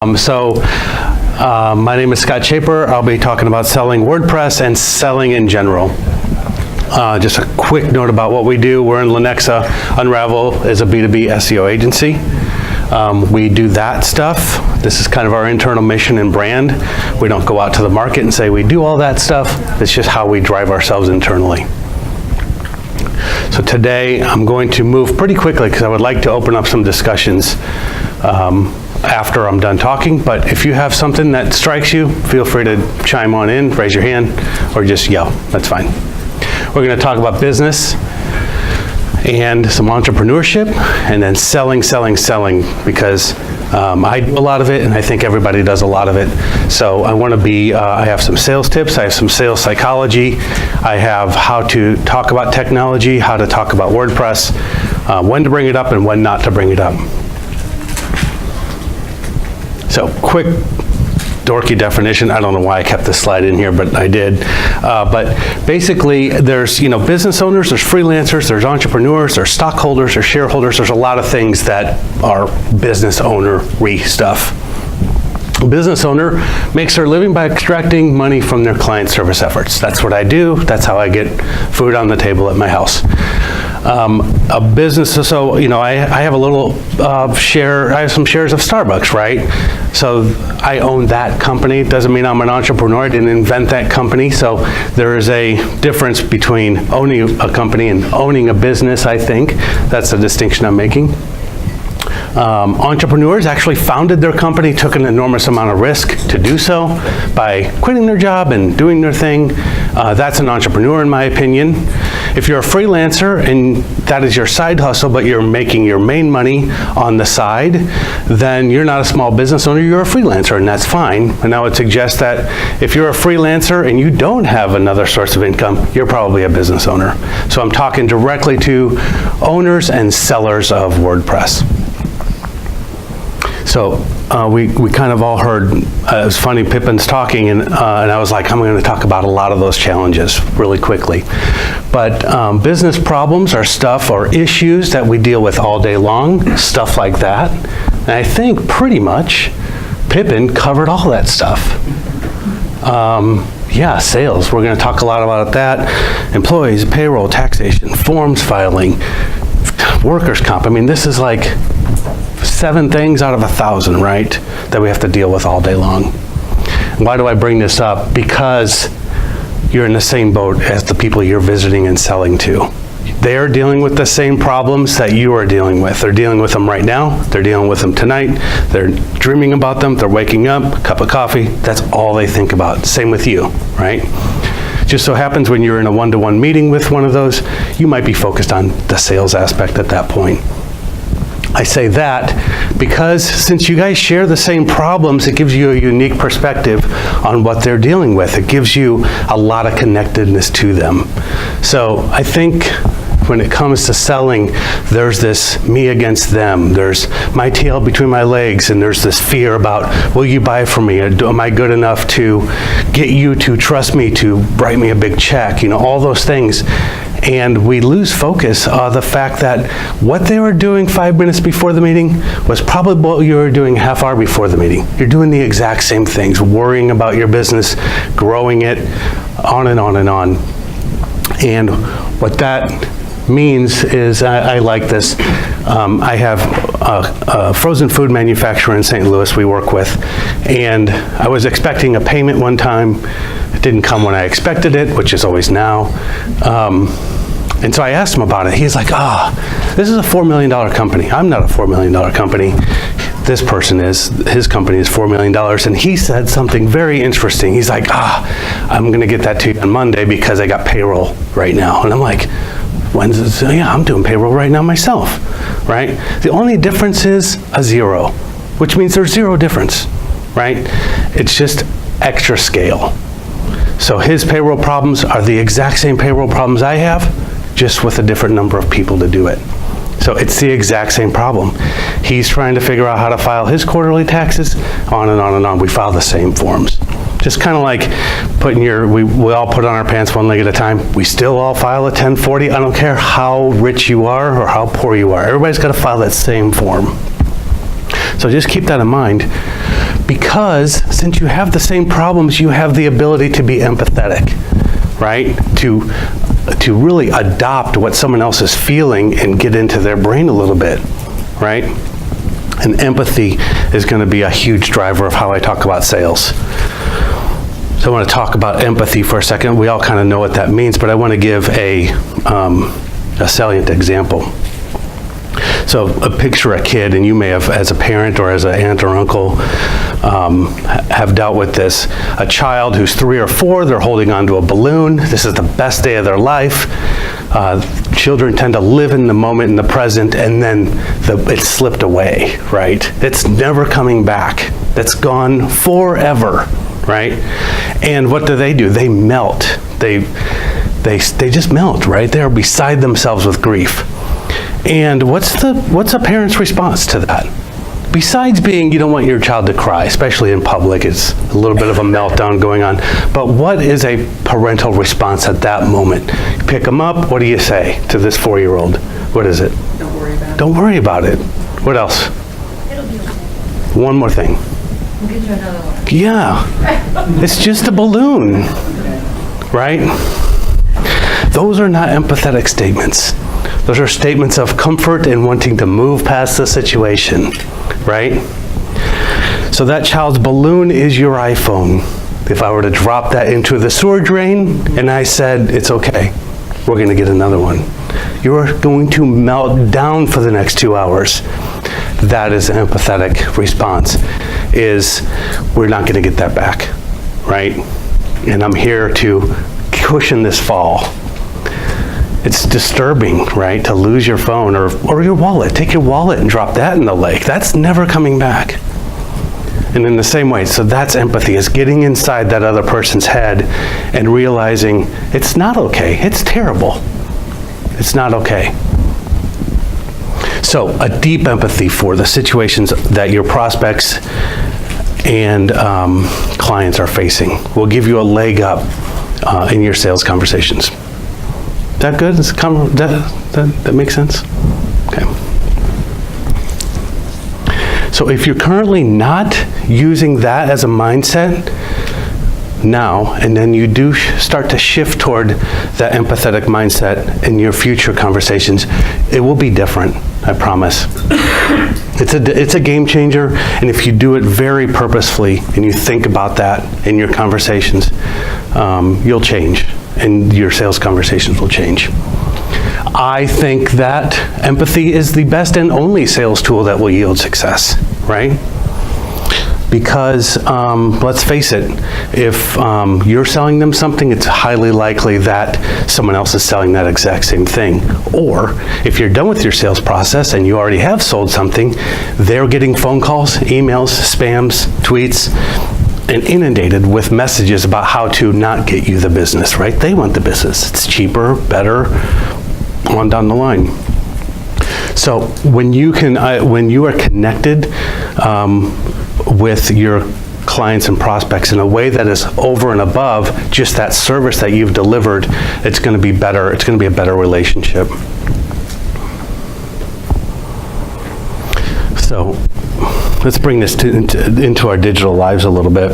My name is Scott Schaper. I'll be talking about selling WordPress and selling in general. Just a quick note about what we do. We're in Lenexa. Unravel is a B2B SEO agency. We do that stuff. This is kind of our internal mission and brand. We don't go out to the market and say we do all that stuff. It's just how we drive ourselves internally. So today I'm going to move pretty quickly because I would like to open up some discussions after I'm done talking, but if you have something that strikes you, feel free to chime on in, raise your hand, or just yell. That's fine. We're going to talk about business and some entrepreneurship, and then selling, because I do a lot of it, and I think everybody does a lot of it. So I want to be, I have some sales tips, I have some sales psychology, I have how to talk about technology, how to talk about WordPress, when to bring it up and when not to bring it up. So quick dorky definition. I don't know why I kept this slide in here, but I did. But basically there's, business owners, there's freelancers, there's entrepreneurs, there's stockholders, there's shareholders. There's a lot of things that are business owner-y stuff. A business owner makes their living by extracting money from their client service efforts. That's what I do. That's how I get food on the table at my house. A business, so I have a little share. I have some shares of Starbucks, right? So I own that company. Doesn't mean I'm an entrepreneur. I didn't invent that company. So there is a difference between owning a company and owning a business. I think that's the distinction I'm making. Entrepreneurs actually founded their company, took an enormous amount of risk to do so by quitting their job and doing their thing. That's an entrepreneur in my opinion. If you're a freelancer and that is your side hustle, but you're making your main money on the side, then you're not a small business owner, you're a freelancer, and that's fine. And I would suggest that if you're a freelancer and you don't have another source of income, you're probably a business owner. So I'm talking directly to owners and sellers of WordPress. So we kind of all heard, it was funny, Pippin's talking, and I was like, I'm going to talk about a lot of those challenges really quickly. But business problems are stuff or issues that we deal with all day long, stuff like that. And I think pretty much Pippin covered all that stuff. Yeah, sales, we're going to talk a lot about that. Employees, payroll, taxation, forms filing, workers' comp. I mean, this is like 7 things out of 1,000, right, that we have to deal with all day long. Why do I bring this up? Because you're in the same boat as the people you're visiting and selling to. They're dealing with the same problems that you are dealing with. They're dealing with them right now. They're dealing with them tonight. They're dreaming about them. They're waking up, a cup of coffee. That's all they think about. Same with you, right? Just so happens when you're in a one-to-one meeting with one of those, you might be focused on the sales aspect at that point. I say that because since you guys share the same problems, it gives you a unique perspective on what they're dealing with. It gives you a lot of connectedness to them. So I think when it comes to selling, there's this me against them. There's my tail between my legs, and there's this fear about, will you buy from me? Am I good enough to get you to trust me to write me a big check? All those things. And we lose focus on the fact that what they were doing 5 minutes before the meeting was probably what you were doing half hour before the meeting. You're doing the exact same things, worrying about your business, growing it, on and on and on. And what that means is, I like this. I have a frozen food manufacturer in St. Louis we work with, and I was expecting a payment one time. It didn't come when I expected it, which is always now. And so I asked him about it. He's like, this is a $4 million company. I'm not a $4 million company. This person is. His company is $4 million. And he said something very interesting. He's like, I'm going to get that to you on Monday because I got payroll right now. And I'm like, when's this? Yeah, I'm doing payroll right now myself, right? The only difference is a 0, which means there's 0 difference, right? It's just extra scale. So his payroll problems are the exact same payroll problems I have, just with a different number of people to do it. So it's the exact same problem. He's trying to figure out how to file his quarterly taxes, on and on and on. We file the same forms. Just kind of like putting we all put on our pants one leg at a time. We still all file a 1040. I don't care how rich you are or how poor you are. Everybody's got to file that same form. So just keep that in mind. Because since you have the same problems, you have the ability to be empathetic, right? To really adopt what someone else is feeling and get into their brain a little bit, right? And empathy is going to be a huge driver of how I talk about sales. So I want to talk about empathy for a second. We all kind of know what that means, but I want to give a salient example. So picture a kid, and you may have, as a parent or as an aunt or uncle, have dealt with this. A child who's 3 or 4, they're holding onto a balloon. This is the best day of their life. Children tend to live in the moment, in the present, and then it's slipped away, right? It's never coming back. It's gone forever, right? And what do? They melt. They just melt, right? They're beside themselves with grief. And what's a parent's response to that? Besides being, you don't want your child to cry, especially in public, it's a little bit of a meltdown going on. But what is a parental response at that moment? You pick them up, what do you say to this 4-year-old? What is it? Don't worry about it. Don't worry about it. What else? It'll be okay. One more thing. We'll get you another one. Yeah, it's just a balloon, right? Those are not empathetic statements. Those are statements of comfort and wanting to move past the situation, right? So that child's balloon is your iPhone. If I were to drop that into the sewer drain and I said, it's okay, we're going to get another one. You're going to melt down for the next 2 hours. That is an empathetic response, is we're not going to get that back, right? And I'm here to cushion this fall. It's disturbing, right, to lose your phone or your wallet. Take your wallet and drop that in the lake. That's never coming back. And in the same way, so that's empathy, is getting inside that other person's head and realizing it's not okay. It's terrible. It's not okay. So a deep empathy for the situations that your prospects and clients are facing will give you a leg up in your sales conversations. Is that good? That makes sense? Okay. So if you're currently not using that as a mindset now, and then you do start to shift toward that empathetic mindset in your future conversations, it will be different, I promise. It's a game changer, and if you do it very purposefully and you think about that in your conversations, you'll change. And your sales conversations will change. I think that empathy is the best and only sales tool that will yield success, right? Because let's face it, if you're selling them something, it's highly likely that someone else is selling that exact same thing. Or if you're done with your sales process and you already have sold something, they're getting phone calls, emails, spams, tweets, and inundated with messages about how to not get you the business, right? They want the business. It's cheaper, better, on down the line. So when you are connected with your clients and prospects in a way that is over and above just that service that you've delivered, it's going to be better. It's going to be a better relationship. So let's bring this into our digital lives a little bit.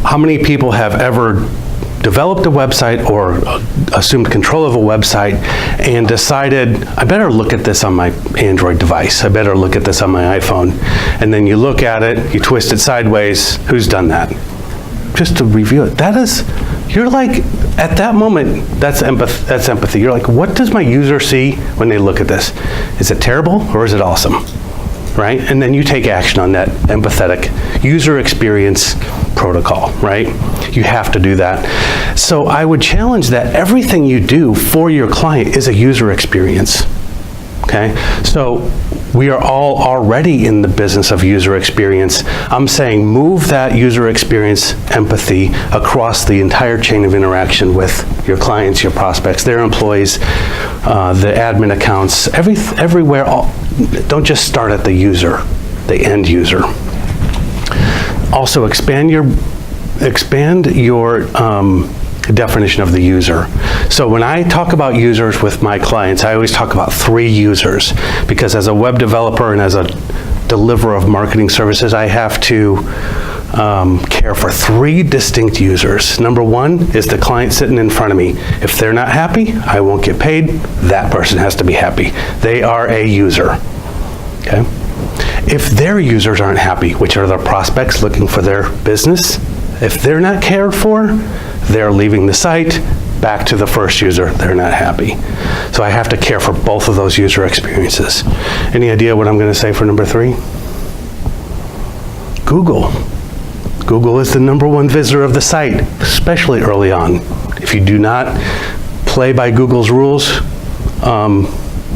How many people have ever developed a website or assumed control of a website and decided, I better look at this on my Android device, I better look at this on my iPhone, and then you look at it, you twist it sideways, who's done that? Just to review it. That is, you're like, at that moment, that's empathy. You're like, what does my user see when they look at this? Is it terrible or is it awesome? Right? And then you take action on that empathetic user experience protocol, right? You have to do that. So I would challenge that everything you do for your client is a user experience, okay? So we are all already in the business of user experience. I'm saying move that user experience empathy across the entire chain of interaction with your clients, your prospects, their employees, the admin accounts, everywhere. Don't just start at the user, the end user. Also expand your definition of the user. So when I talk about users with my clients, I always talk about 3 users, because as a web developer and as a deliverer of marketing services, I have to care for 3 distinct users. Number 1 is the client sitting in front of me. If they're not happy, I won't get paid. That person has to be happy. They are a user, okay? If their users aren't happy, which are the prospects looking for their business, if they're not cared for, they're leaving the site, back to the first user, they're not happy. So I have to care for both of those user experiences. Any idea what I'm going to say for number 3? Google. Google is the number 1 visitor of the site, especially early on. If you do not play by Google's rules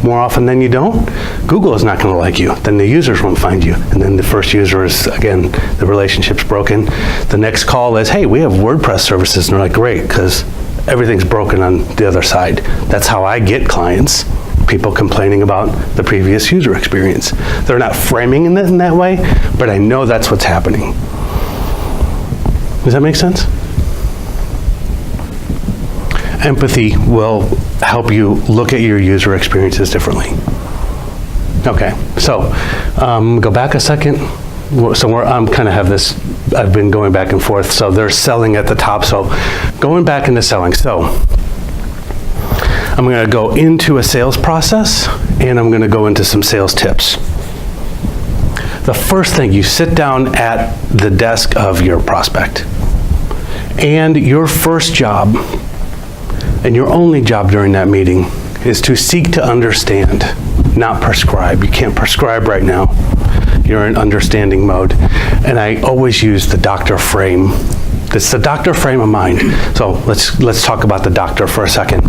more often than you don't, Google is not going to like you. Then the users won't find you. And then the first user is, again, the relationship's broken. The next call is, hey, we have WordPress services. And they're like, great, because everything's broken on the other side. That's how I get clients, people complaining about the previous user experience. They're not framing it in that way, but I know that's what's happening. Does that make sense? Empathy will help you look at your user experiences differently. Okay, so go back a second. So I'm kind of have this, I've been going back and forth. So there's selling at the top. So going back into selling. So I'm going to go into a sales process and I'm going to go into some sales tips. The first thing, you sit down at the desk of your prospect, and your first job and your only job during that meeting is to seek to understand, not prescribe. You can't prescribe right now. You're in understanding mode. And I always use the doctor frame. It's the doctor frame of mind. So let's talk about the doctor for a second.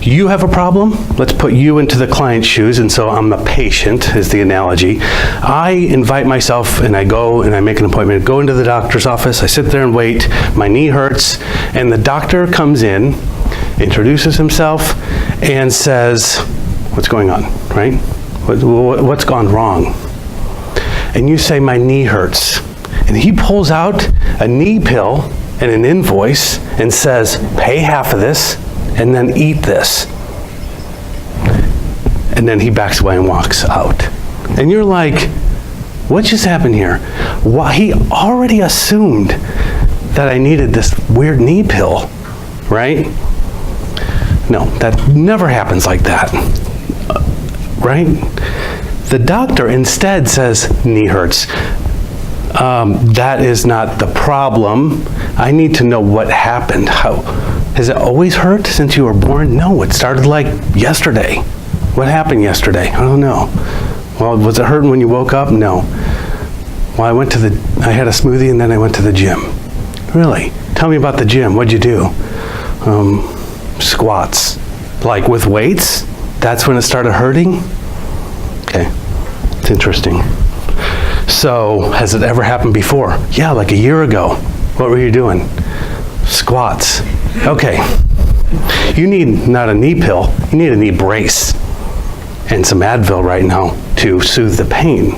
You have a problem. Let's put you into the client's shoes. And so I'm the patient, is the analogy. I invite myself and I go and I make an appointment. Go into the doctor's office. I sit there and wait. My knee hurts. And the doctor comes in, introduces himself, and says, what's going on, right? What's gone wrong? And you say, my knee hurts. And he pulls out a knee pill and an invoice and says, pay half of this and then eat this. And then he backs away and walks out. And you're like, what just happened here? Well, he already assumed that I needed this weird knee pill, right? No, that never happens like that, right? The doctor instead says, knee hurts. That is not the problem. I need to know what happened. How has it always hurt since you were born? No, it started like yesterday. What happened yesterday? I don't know. Well, was it hurting when you woke up? No. Well, I had a smoothie and then I went to the gym. Really? Tell me about the gym. What'd you do? Squats. Like with weights? That's when it started hurting? Okay, it's interesting. So, has it ever happened before? Yeah, like a year ago. What were you doing? Squats. Okay. You need not a knee pill, you need a knee brace and some Advil right now to soothe the pain.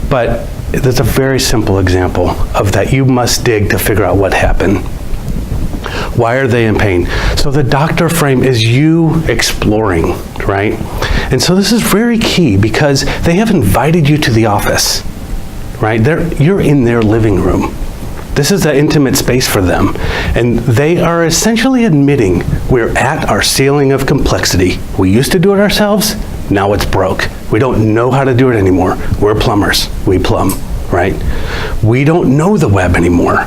But there's a very simple example of that you must dig to figure out what happened. Why are they in pain? So the doctor frame is you exploring, right? And so this is very key because they have invited you to the office, right? You're in their living room. This is an intimate space for them. And they are essentially admitting we're at our ceiling of complexity. We used to do it ourselves, now it's broke. We don't know how to do it anymore. We're plumbers, we plumb, right? We don't know the web anymore.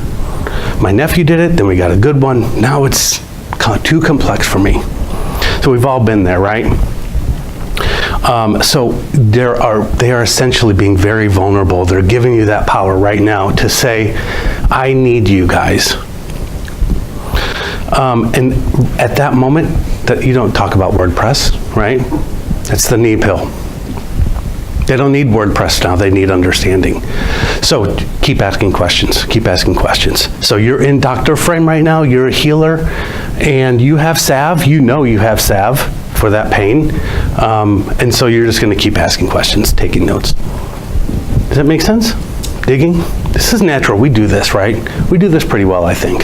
My nephew did it, then we got a good one. Now it's too complex for me. So we've all been there, right? So they are essentially being very vulnerable. They're giving you that power right now to say, I need you guys. And at that moment, that you don't talk about WordPress, right? That's the knee pill. They don't need WordPress now, they need understanding. So keep asking questions, keep asking questions. So you're in doctor frame right now, you're a healer, and you have salve, you know you have salve for that pain. And so you're just gonna keep asking questions, taking notes. Does that make sense? Digging? This is natural, we do this, right? We do this pretty well, I think.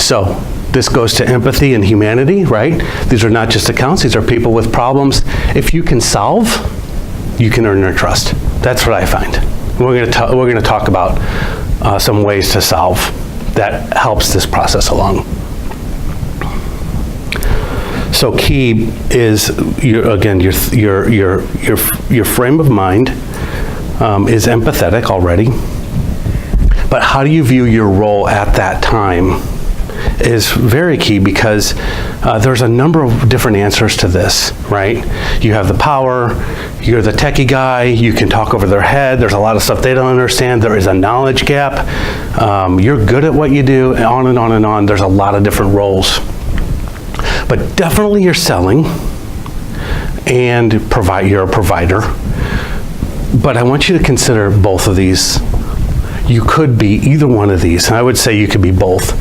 So This goes to empathy and humanity, right? These are not just accounts, these are people with problems. If you can solve, you can earn their trust. That's what I find. We're going to talk about some ways to solve that helps this process along. So key is your frame of mind is empathetic already, but how do you view your role at that time is very key, because there's a number of different answers to this, right? You have the power, you're the techie guy, you can talk over their head, there's a lot of stuff they don't understand, there is a knowledge gap, you're good at what you do, and on and on and on. There's a lot of different roles. But definitely you're selling, and you're a provider. But I want you to consider both of these. You could be either one of these, and I would say you could be both.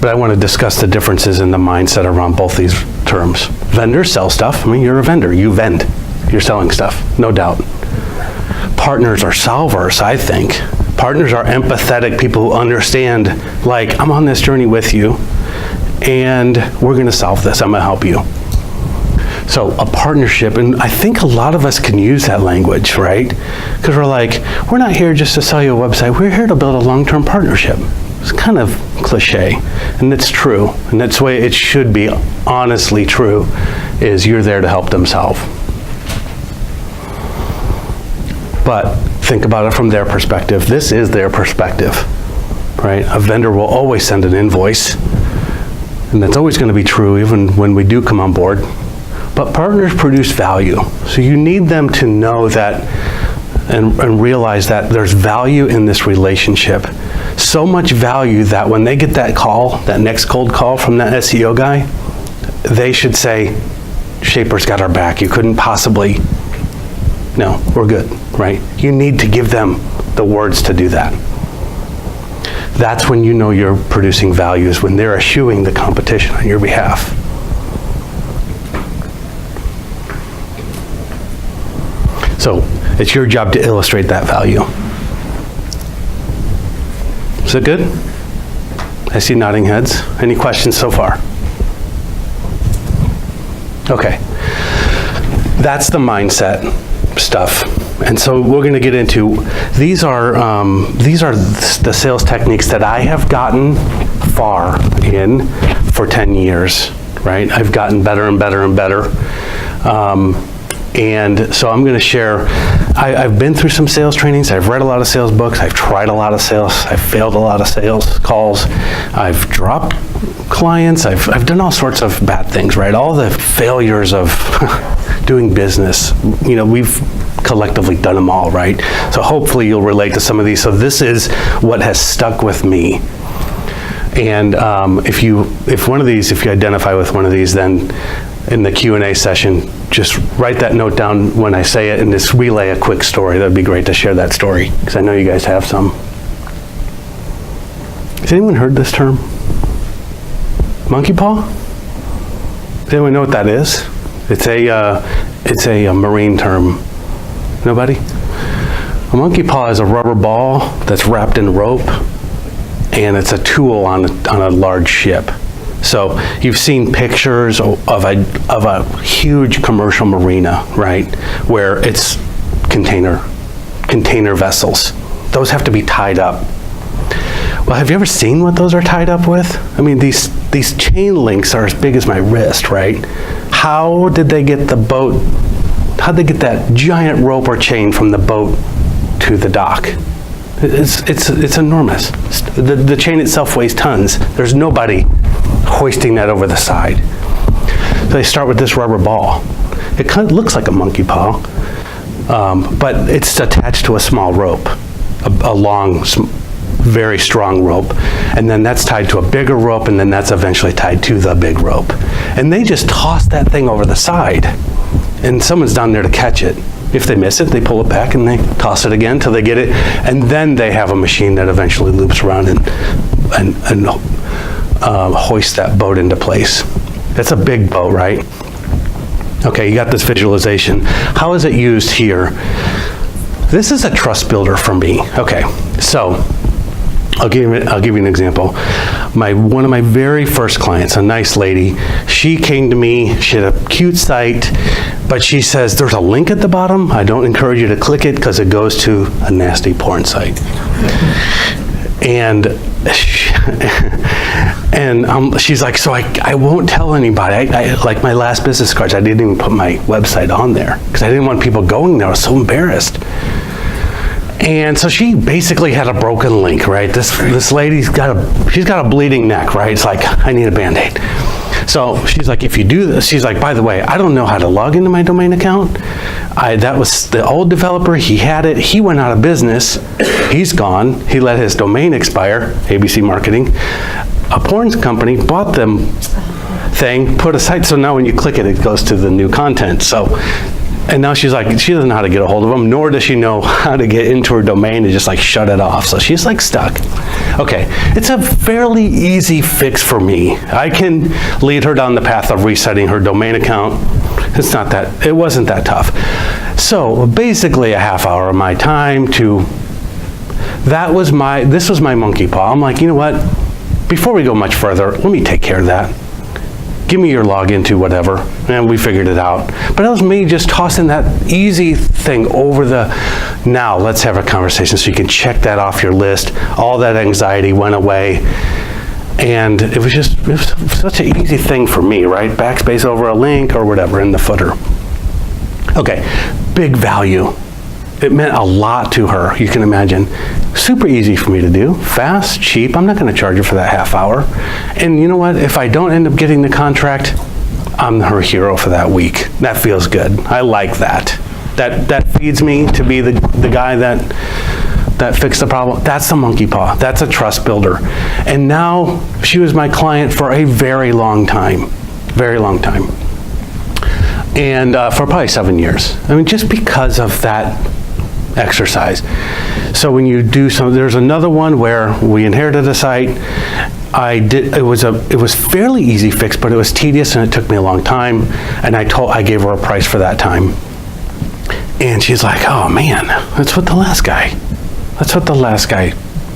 But I want to discuss the differences in the mindset around both these terms. Vendors sell stuff. I mean, you're a vendor. You vend. You're selling stuff, no doubt. Partners are solvers, I think. Partners are empathetic people who understand, like, I'm on this journey with you, and we're going to solve this. I'm going to help you. So a partnership, and I think a lot of us can use that language, right? Because we're like, we're not here just to sell you a website. We're here to build a long-term partnership. It's kind of cliche, and it's true. And that's the way it should be, honestly true, is you're there to help them solve. But think about it from their perspective. This is their perspective, right? A vendor will always send an invoice, and that's always going to be true even when we do come on board. But partners produce value. So you need them to know that and realize that there's value in this relationship. So much value that when they get that call, that next cold call from that SEO guy, they should say, Schaper's got our back. You couldn't possibly, no, we're good, right? You need to give them the words to do that. That's when you know you're producing value, is when they're eschewing the competition on your behalf. So it's your job to illustrate that value. Is it good? I see nodding heads. Any questions so far? Okay. That's the mindset stuff. And so we're going to get into, these are the sales techniques that I have gotten far in for 10 years, right? I've gotten better and better and better. And so I'm going to share, I've been through some sales trainings, I've read a lot of sales books, I've tried a lot of sales, I've failed a lot of sales calls, I've dropped clients, I've done all sorts of bad things, right? All the failures of doing business, you know, we've collectively done them all, right? So hopefully you'll relate to some of these. So this is what has stuck with me. And if you identify with one of these, then in the Q&A session, just write that note down when I say it and just relay a quick story. That'd be great to share that story, because I know you guys have some. Has anyone heard this term? Monkey paw? Does anyone know what that is? It's a marine term. Nobody? A monkey paw is a rubber ball that's wrapped in rope, and it's a tool on a large ship. So you've seen pictures of a huge commercial marina, right, where it's container vessels. Those have to be tied up. Well, have you ever seen what those are tied up with? I mean, these chain links are as big as my wrist, right? How did they get the boat? How'd they get that giant rope or chain from the boat to the dock? It's enormous. The chain itself weighs tons. There's nobody hoisting that over the side. So they start with this rubber ball. It kind of looks like a monkey paw, but it's attached to a small rope, a long, very strong rope, and then that's tied to a bigger rope, and then that's eventually tied to the big rope. And they just toss that thing over the side, and someone's down there to catch it. If they miss it, they pull it back and they toss it again till they get it, and then they have a machine that eventually loops around and hoists that boat into place. That's a big boat, right? Okay, you got this visualization. How is it used here? This is a trust builder for me. Okay, so I'll give you an example. One of my very first clients, a nice lady, she came to me, she had a cute site, but she says, there's a link at the bottom. I don't encourage you to click it because it goes to a nasty porn site. And she's like, so I won't tell anybody. I like my last business cards, I didn't even put my website on there because I didn't want people going there. I was so embarrassed. And so she basically had a broken link, right? This lady's got a bleeding neck, right? It's like, I need a Band-Aid. So she's like, if you do this, she's like, by the way, I don't know how to log into my domain account. That was the old developer, he had it, he went out of business, he's gone, he let his domain expire, ABC Marketing. A porn company bought them thing, put a site, so now when you click it, it goes to the new content. So, and now she's like, she doesn't know how to get a hold of them, nor does she know how to get into her domain and just like shut it off. So she's like stuck. Okay, it's a fairly easy fix for me. I can lead her down the path of resetting her domain account. It wasn't that tough. So basically a half hour of my time this was my monkey paw. I'm like, you know what? Before we go much further, let me take care of that. Give me your login to whatever, and we figured it out. But it was me just tossing that easy thing over now let's have a conversation so you can check that off your list. All that anxiety went away. And it was such an easy thing for me, right? Backspace over a link or whatever in the footer. Okay, big value. It meant a lot to her, you can imagine. Super easy for me to do, fast, cheap. I'm not gonna charge her for that half hour. And you know what? If I don't end up getting the contract, I'm her hero for that week. That feels good. I like that. That feeds me to be the guy that fixed the problem. That's the monkey paw. That's a trust builder. And now she was my client for a very long time. Very long time. And for probably 7 years. I mean, just because of that exercise. So when you do there's another one where we inherited a site. It was fairly easy fix, but it was tedious and it took me a long time. And I gave her a price for that time. And she's like, oh man, that's what the last guy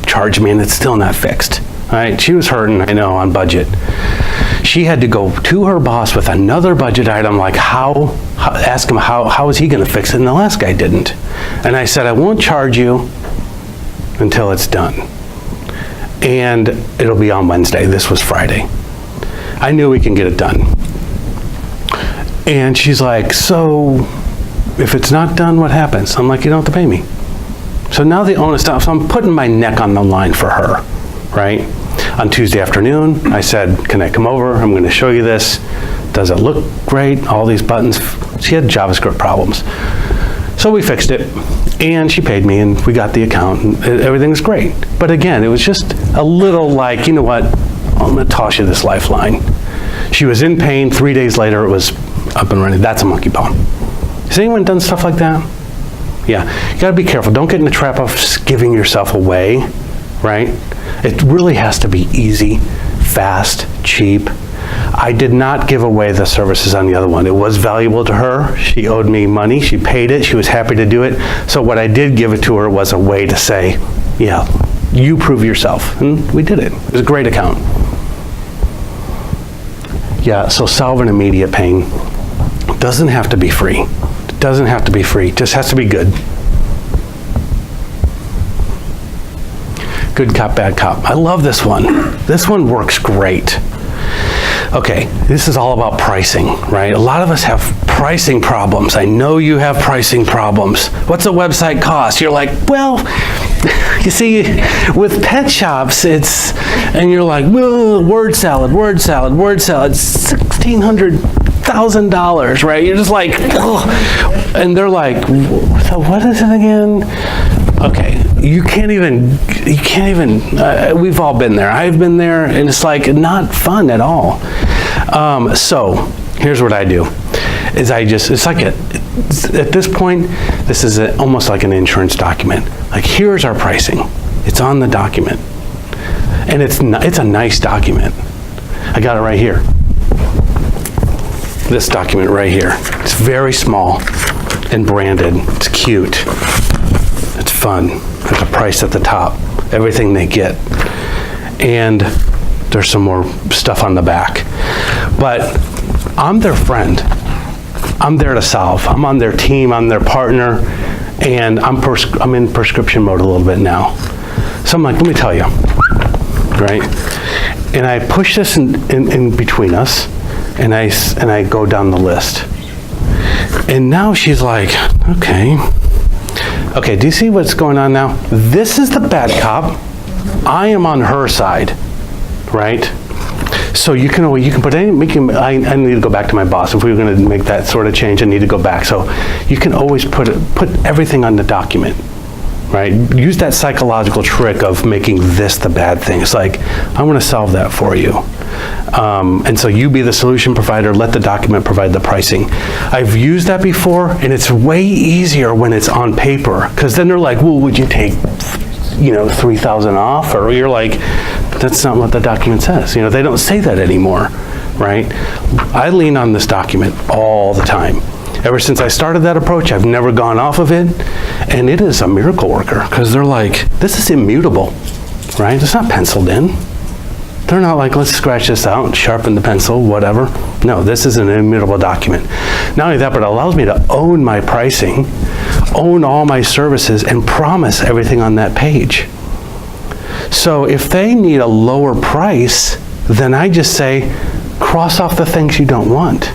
charged me, and it's still not fixed. All right, she was hurting, I know, on budget. She had to go to her boss with another budget item, like ask him how is he gonna fix it, and the last guy didn't. And I said, I won't charge you until it's done. And it'll be on Wednesday. This was Friday. I knew we can get it done. And she's like, so if it's not done, what happens? I'm like, you don't have to pay me. So now the onus stops. So I'm putting my neck on the line for her, right? On Tuesday afternoon, I said, can I come over? I'm going to show you this. Does it look great? All these buttons. She had JavaScript problems. So we fixed it, and she paid me, and we got the account, and everything was great. But again, it was just a little like, you know what? I'm going to toss you this lifeline. She was in pain. 3 days later, it was up and running. That's a monkey paw. Has anyone done stuff like that? Yeah, you gotta be careful. Don't get in the trap of giving yourself away, right? It really has to be easy, fast, cheap. I did not give away the services on the other one. It was valuable to her. She owed me money. She paid it. She was happy to do it. So what I did give it to her was a way to say, yeah, you prove yourself. And we did it. It was a great account. Yeah, so solve an immediate pain. It doesn't have to be free. It doesn't have to be free. It just has to be good. Good cop, bad cop. I love this one. This one works great. Okay, this is all about pricing, right? A lot of us have pricing problems. I know you have pricing problems. What's a website cost? You're like, well, you see, with pet shops, and you're like, well, word salad, $1,600,000, right? You're just like, oh. And they're like, so what is it again? Okay, you can't even, we've all been there. I've been there, and it's like not fun at all. So here's what I do, is at this point, this is almost like an insurance document. Like, here's our pricing. It's on the document. And it's a nice document. I got it right here. This document right here. It's very small and branded. It's cute. It's fun. There's a price at the top. everything they get. And there's some more stuff on the back. But I'm their friend. I'm there to solve. I'm on their team, I'm their partner, and I'm in prescription mode a little bit now. So I'm like, let me tell you, right? And I push this in between us, and I go down the list. And now she's like, okay, do you see what's going on now? This is the bad cop. I am on her side, right? So you can put I need to go back to my boss. If we were going to make that sort of change, I need to go back. So you can always put everything on the document, right? Use that psychological trick of making this the bad thing. It's like, I want to solve that for you. And so you be the solution provider, let the document provide the pricing. I've used that before, and it's way easier when it's on paper, because then they're like, well, would you take 3,000 off? Or you're like, that's not what the document says. They don't say that anymore, right? I lean on this document all the time. Ever since I started that approach, I've never gone off of it, and it is a miracle worker, because they're like, this is immutable, right? It's not penciled in. They're not like, let's scratch this out and sharpen the pencil, whatever. No, this is an immutable document. Not only that, but it allows me to own my pricing, own all my services, and promise everything on that page. So if they need a lower price, then I just say, cross off the things you don't want.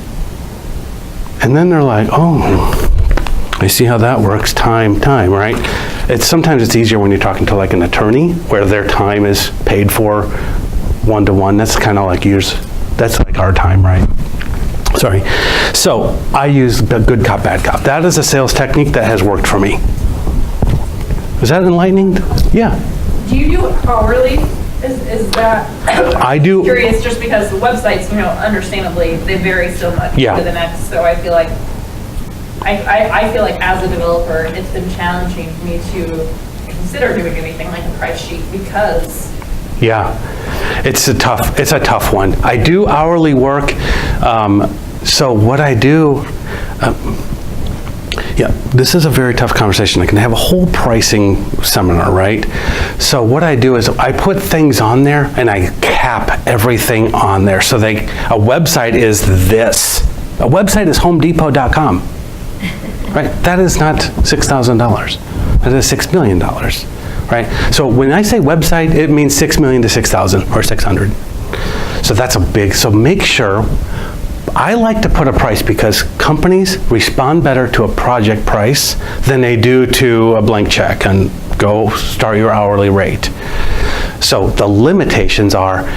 And then they're like, oh, I see how that works, time, right? Sometimes it's easier when you're talking to like an attorney, where their time is paid for one-to-one. That's kind of like that's like our time, right? Sorry. So I use the good cop, bad cop. That is a sales technique that has worked for me. Is that enlightening? Yeah. Do you do it hourly? Is that? I do. Curious, just because the websites, understandably, they vary so much to the next. So I feel like, I feel like as a developer, it's been challenging for me to consider doing anything like a price sheet, because. Yeah, it's a tough one. I do hourly work. So what I do, this is a very tough conversation. I can have a whole pricing seminar, right? So what I do is I put things on there and I cap everything on there. So a website is this. A website is homedepot.com, right? That is not $6,000. That is $6 million, right? So when I say website, it means 6 million to 6,000 or 600. So that's so make sure. I like to put a price because companies respond better to a project price than they do to a blank check and go start your hourly rate. So the limitations are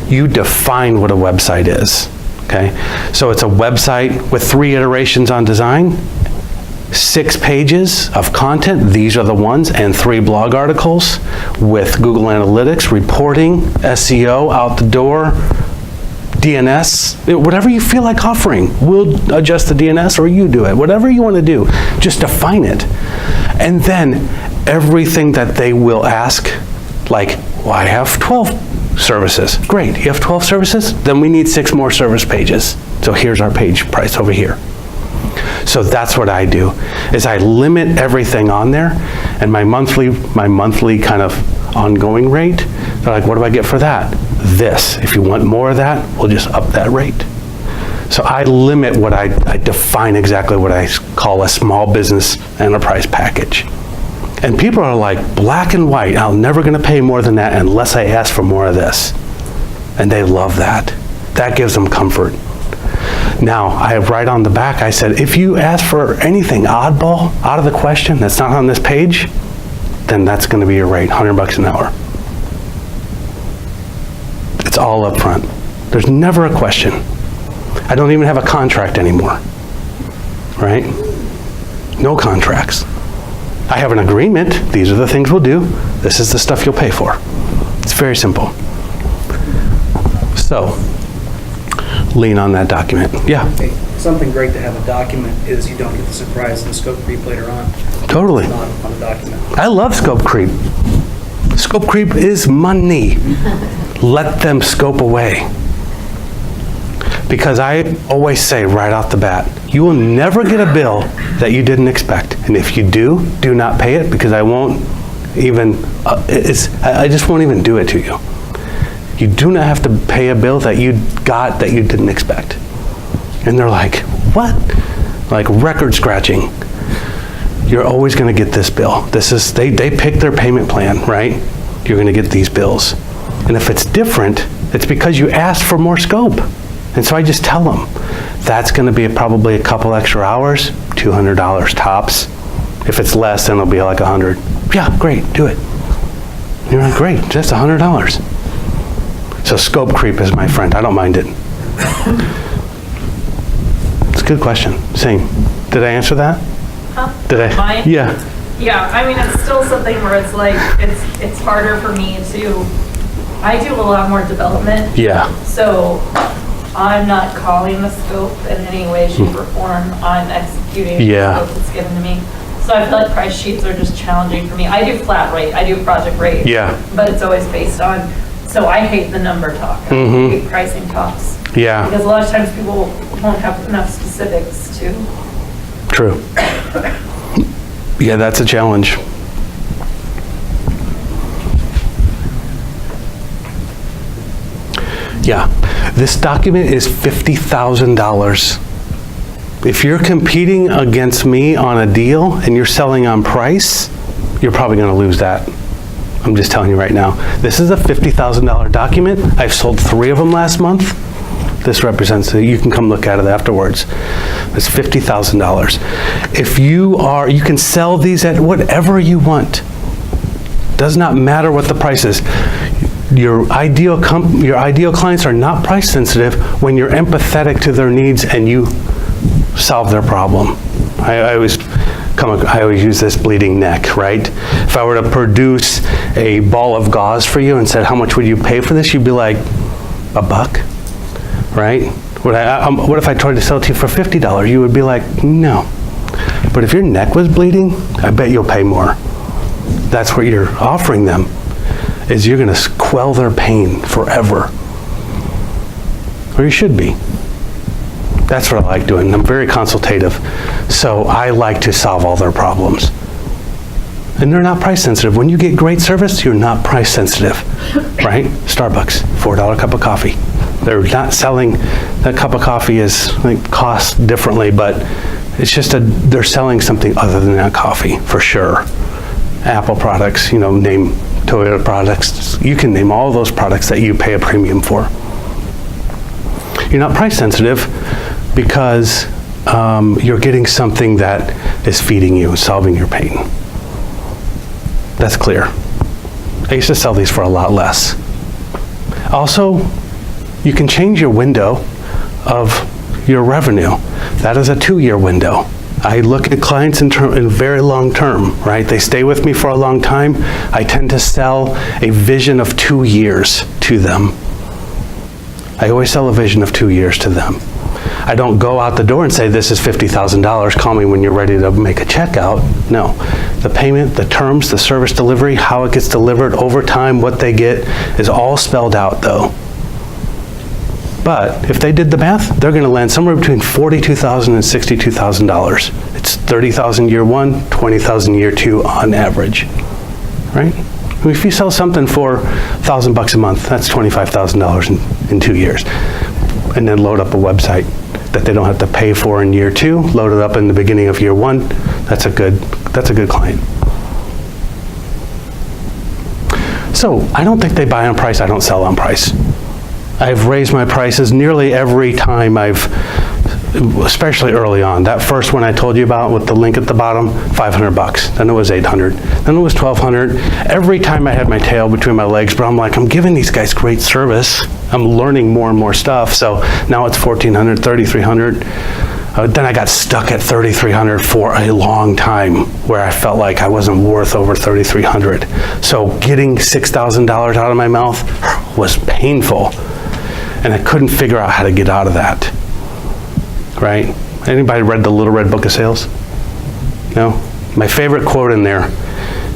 you define what a website is, okay? So it's a website with 3 iterations on design, 6 pages of content, these are the ones, and 3 blog articles with Google Analytics, reporting, SEO out the door, DNS, whatever you feel like offering. We'll adjust the DNS or you do it. Whatever you want to do, just define it. And then everything that they will ask, like, well, I have 12 services. Great, you have 12 services? Then we need 6 more service pages. So here's our page price over here. So that's what I do, is I limit everything on there, and my monthly kind of ongoing rate, they're like, what do I get for that? This. If you want more of that, we'll just up that rate. So I limit what I define exactly what I call a small business enterprise package. And people are like, black and white, I'm never gonna pay more than that unless I ask for more of this. And they love that. That gives them comfort. Now, I have right on the back, I said, if you ask for anything oddball, out of the question, that's not on this page, then that's gonna be your rate, $100 an hour. It's all up front. There's never a question. I don't even have a contract anymore, right? No contracts. I have an agreement. These are the things we'll do. This is the stuff you'll pay for. It's very simple. So, lean on that document. Yeah. Hey, something great to have a document is you don't get the surprise and the scope creep later on. Totally. Not on a document. I love scope creep. Scope creep is money. Let them scope away. Because I always say right off the bat, you will never get a bill that you didn't expect. And if you do not pay it, because I won't even, I just won't even do it to you. You do not have to pay a bill that you got that you didn't expect. And they're like, what? Like record scratching. You're always gonna get this bill. They pick their payment plan, right? You're gonna get these bills. And if it's different, it's because you asked for more scope. And so I just tell them, that's gonna be probably a couple extra hours, $200 tops. If it's less, then it'll be like 100. Yeah, great, do it. You're like, great, just $100. So scope creep is my friend, I don't mind it. It's a good question, same. Did I answer that? Huh? Did I? Mine? Yeah. Yeah, I mean, it's still something where it's like, it's harder for me to, I do a lot more development. Yeah. So I'm not calling the scope in any way, shape, or form. I'm executing the scope that's given to me. So I feel like price sheets are just challenging for me. I do flat rate, I do project rate. Yeah. But it's always based on, so I hate the number talk. I hate pricing talks. Yeah. Because a lot of times people won't have enough specifics to. True. Yeah, that's a challenge. Yeah, this document is $50,000. If you're competing against me on a deal and you're selling on price, you're probably going to lose that. I'm just telling you right now. This is a $50,000 document. I've sold 3 of them last month. This represents it. You can come look at it afterwards. It's $50,000. If you can sell these at whatever you want. Does not matter what the price is. Your ideal clients are not price sensitive when you're empathetic to their needs and you solve their problem. I always use this bleeding neck, right? If I were to produce a ball of gauze for you and said, how much would you pay for this? You'd be like, $1, right? What if I tried to sell it to you for $50? You would be like, no. But if your neck was bleeding, I bet you'll pay more. That's what you're offering them, is you're gonna quell their pain forever. Or you should be. That's what I like doing. I'm very consultative. So I like to solve all their problems. And they're not price sensitive. When you get great service, you're not price sensitive, right? Starbucks, $4 cup of coffee. They're not selling, that cup of coffee is costs differently, but it's just they're selling something other than that coffee, for sure. Apple products, name Toyota products. You can name all those products that you pay a premium for. You're not price sensitive because you're getting something that is feeding you, solving your pain. That's clear. I used to sell these for a lot less. Also, you can change your window of your revenue. That is a 2-year window. I look at clients in very long term, right? They stay with me for a long time. I tend to sell a vision of 2 years to them. I always sell a vision of 2 years to them. I don't go out the door and say, this is $50,000, call me when you're ready to make a checkout. No, the payment, the terms, the service delivery, how it gets delivered over time, what they get is all spelled out though. But if they did the math, they're gonna land somewhere between $42,000 and $62,000. It's $30,000 year 1, $20,000 year 2 on average, right? If you sell something for $1,000 a month, that's $25,000 in 2 years. And then load up a website that they don't have to pay for in year 2, load it up in the beginning of year 1, that's a good client. So I don't think they buy on price, I don't sell on price. I've raised my prices nearly every time especially early on. That first one I told you about with the link at the bottom, $500. Then it was $800. Then it was $1,200. Every time I had my tail between my legs, but I'm like, I'm giving these guys great service. I'm learning more and more stuff. So now it's $1,400, $3,300. Then I got stuck at $3,300 for a long time where I felt like I wasn't worth over $3,300. So getting $6,000 out of my mouth was painful. And I couldn't figure out how to get out of that, right? Anybody read the Little Red Book of Sales? No? My favorite quote in there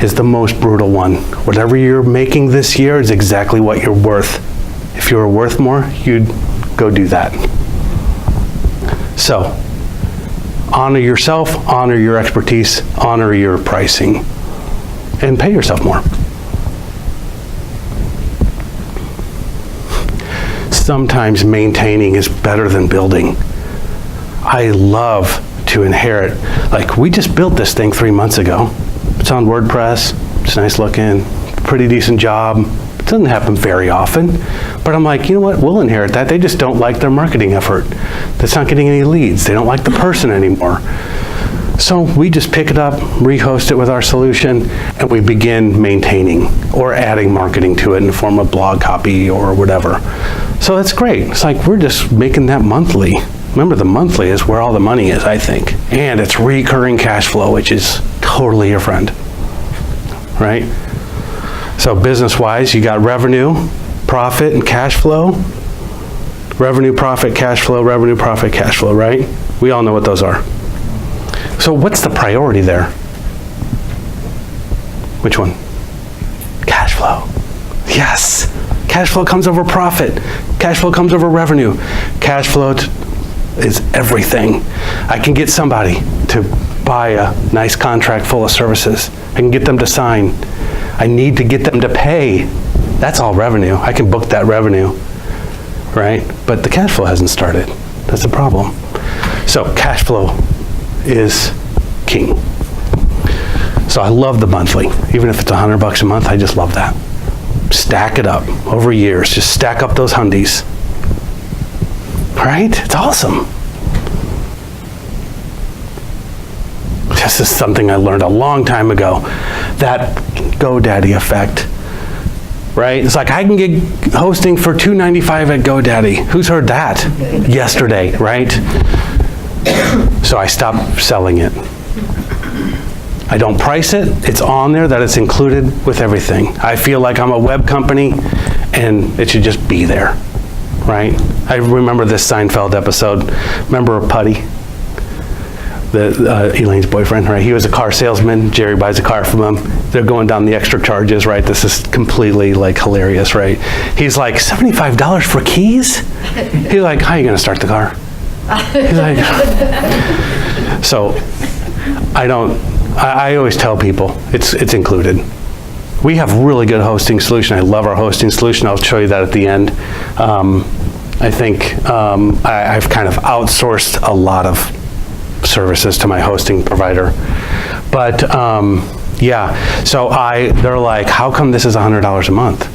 is the most brutal one. Whatever you're making this year is exactly what you're worth. If you were worth more, you'd go do that. So, honor yourself, honor your expertise, honor your pricing. and pay yourself more. Sometimes maintaining is better than building. I love to inherit. Like, we just built this thing 3 months ago. It's on WordPress. It's nice looking, pretty decent job. It doesn't happen very often. But I'm like, you know what? We'll inherit that. They just don't like their marketing effort. That's not getting any leads. They don't like the person anymore. So we just pick it up, rehost it with our solution, and we begin maintaining or adding marketing to it in the form of blog copy or whatever. So that's great. It's like we're just making that monthly. Remember, the monthly is where all the money is, I think. And it's recurring cash flow, which is totally your friend, right? So business-wise, you got revenue, profit, and cash flow. Revenue, profit, cash flow, revenue, profit, cash flow, right? We all know what those are. So what's the priority there? Which one? Cash flow. Yes. Cash flow comes over profit. Cash flow comes over revenue. Cash flow is everything. I can get somebody to buy a nice contract full of services. I can get them to sign. I need to get them to pay. That's all revenue. I can book that revenue, right? But the cash flow hasn't started. That's the problem. So cash flow is king. So I love the monthly. Even if it's $100 a month, I just love that. Stack it up over years. Just stack up those hundies. Right? It's awesome. This is something I learned a long time ago. That GoDaddy effect. Right? It's like I can get hosting for $2.95 at GoDaddy. Who's heard that? Yesterday, right? So I stopped selling it. I don't price it. It's on there that it's included with everything. I feel like I'm a web company and it should just be there, right? I remember this Seinfeld episode. Remember Putty? Elaine's boyfriend, right? He was a car salesman. Jerry buys a car from him. They're going down the extra charges, right? This is completely like hilarious, right? He's like, $75 for keys? He's like, how are you going to start the car? He's like, so I always tell people it's included. We have really good hosting solution. I love our hosting solution. I'll show you that at the end. I think I've kind of outsourced a lot of services to my hosting provider. But yeah, so they're like, how come this is $100 a month?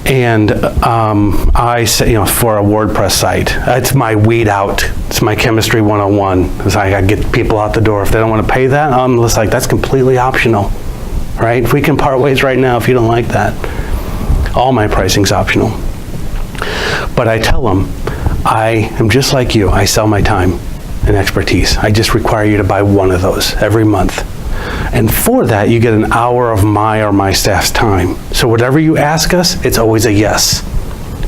And I say, for a WordPress site, it's my weed out. It's my chemistry 101. It's like I get people out the door. If they don't want to pay that, I'm just like, that's completely optional, right? If we can part ways right now, if you don't like that, all my pricing's optional. But I tell them, I am just like you. I sell my time and expertise. I just require you to buy one of those every month. And for that, you get an hour of my or my staff's time. So whatever you ask us, it's always a yes.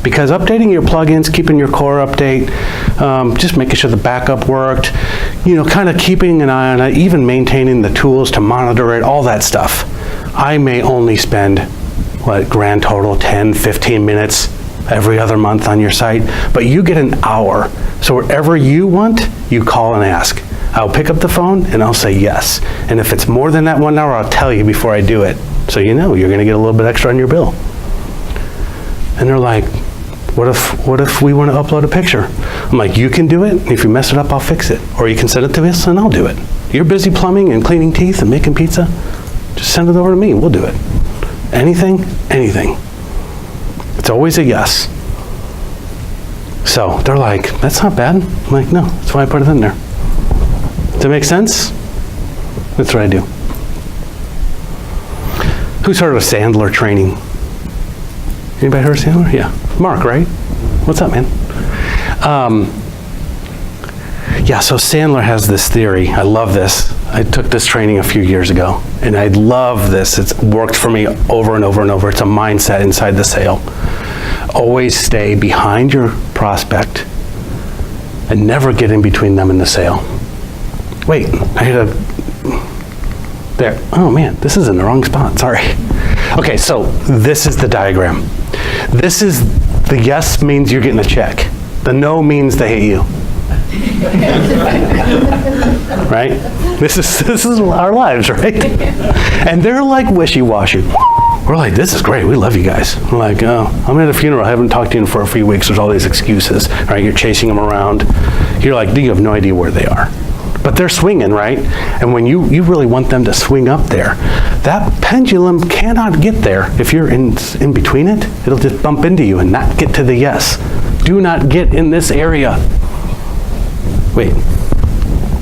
Because updating your plugins, keeping your core update, just making sure the backup worked, kind of keeping an eye on it, even maintaining the tools to monitor it, all that stuff. I may only spend, grand total, 10, 15 minutes every other month on your site, but you get an hour. So wherever you want, you call and ask. I'll pick up the phone and I'll say yes. And if it's more than that 1 hour, I'll tell you before I do it. So you're going to get a little bit extra on your bill. And they're like, what if we want to upload a picture? I'm like, you can do it. If you mess it up, I'll fix it. Or you can send it to us and I'll do it. You're busy plumbing and cleaning teeth and making pizza. Just send it over to me and we'll do it. Anything. It's always a yes. So they're like, that's not bad. I'm like, no, that's why I put it in there. Does that make sense? That's what I do. Who's heard of Sandler training? Anybody heard of Sandler? Yeah. Mark, right? What's up, man? Yeah, so Sandler has this theory. I love this. I took this training a few years ago, and I love this. It's worked for me over and over and over. It's a mindset inside the sale. Always stay behind your prospect and never get in between them and the sale. Wait, there. Oh man, this is in the wrong spot, sorry. Okay, so this is the diagram. This is, the yes means you're getting a check. The no means they hate you. Right? This is our lives, right? And they're like wishy-washy. We're like, this is great. We love you guys. We're like, oh, I'm at a funeral. I haven't talked to you for a few weeks. There's all these excuses, right? You're chasing them around. You're like, you have no idea where they are. But they're swinging, right? And when you really want them to swing up there, that pendulum cannot get there if you're in between it. It'll just bump into you and not get to the yes. Do not get in this area. Wait,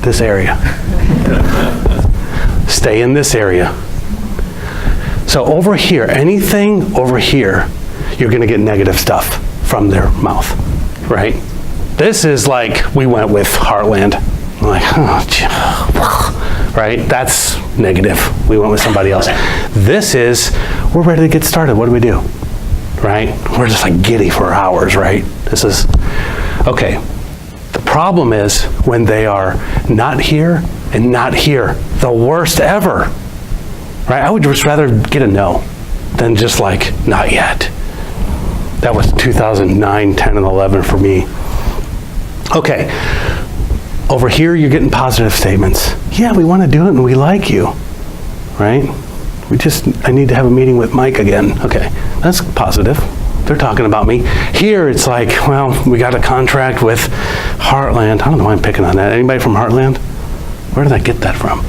this area. Stay in this area. So over here, anything over here, you're going to get negative stuff from their mouth, right? This is like we went with Heartland. I'm like, oh, right? That's negative. We went with somebody else. This is, we're ready to get started. What do? Right? We're just like giddy for hours, right? This is, okay. The problem is when they are not here and not here, the worst ever. Right? I would just rather get a no than just like, not yet. That was 2009, 10, and 11 for me. Okay. Over here, you're getting positive statements. Yeah, we want to do it and we like you. Right? I need to have a meeting with Mike again. Okay. That's positive. They're talking about me. Here, it's like, well, we got a contract with Heartland. I don't know why I'm picking on that. Anybody from Heartland? Where did I get that from?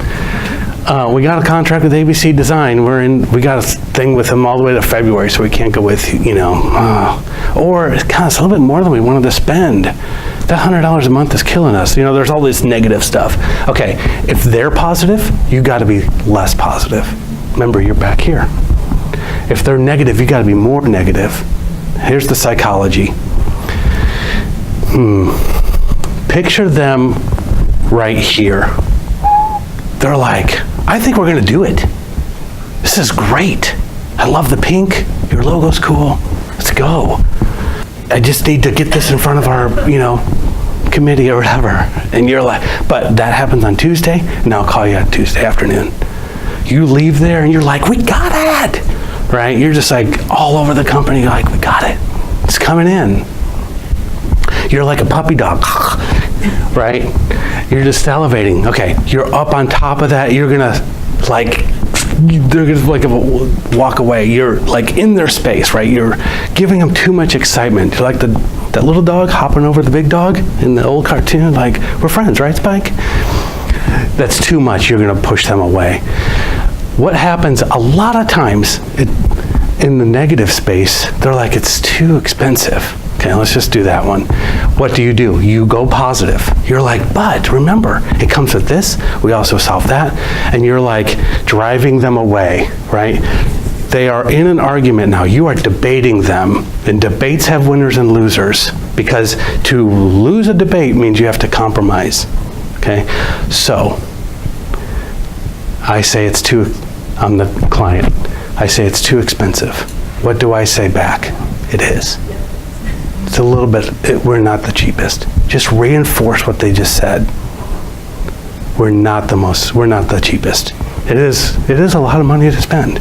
We got a contract with ABC Design. We got a thing with them all the way to February, so we can't go with, or it's a little bit more than we wanted to spend. That $100 a month is killing us. There's all this negative stuff. Okay, if they're positive, you got to be less positive. Remember, you're back here. If they're negative, you got to be more negative. Here's the psychology. Picture them right here. They're like, I think we're going to do it. This is great. I love the pink. Your logo's cool. Let's go. I just need to get this in front of our, committee or whatever. And you're like, but that happens on Tuesday, and I'll call you on Tuesday afternoon. You leave there and you're like, we got it. Right? You're just like all over the company. You're like, we got it. It's coming in. You're like a puppy dog. Right? You're just salivating. Okay, you're up on top of that. You're gonna they're gonna walk away. You're like in their space, right? You're giving them too much excitement. You're like that little dog hopping over the big dog in the old cartoon. Like, we're friends, right, Spike? That's too much. You're gonna push them away. What happens a lot of times in the negative space, they're like, it's too expensive. Okay, let's just do that one. What do? You go positive. You're like, but remember, it comes with this. We also solve that. And you're like driving them away, right? They are in an argument now. You are debating them. And debates have winners and losers. Because to lose a debate means you have to compromise. Okay? So, I say I'm the client. I say it's too expensive. What do I say back? It is. It's a little bit, we're not the cheapest. Just reinforce what they just said. We're not the cheapest. It is a lot of money to spend.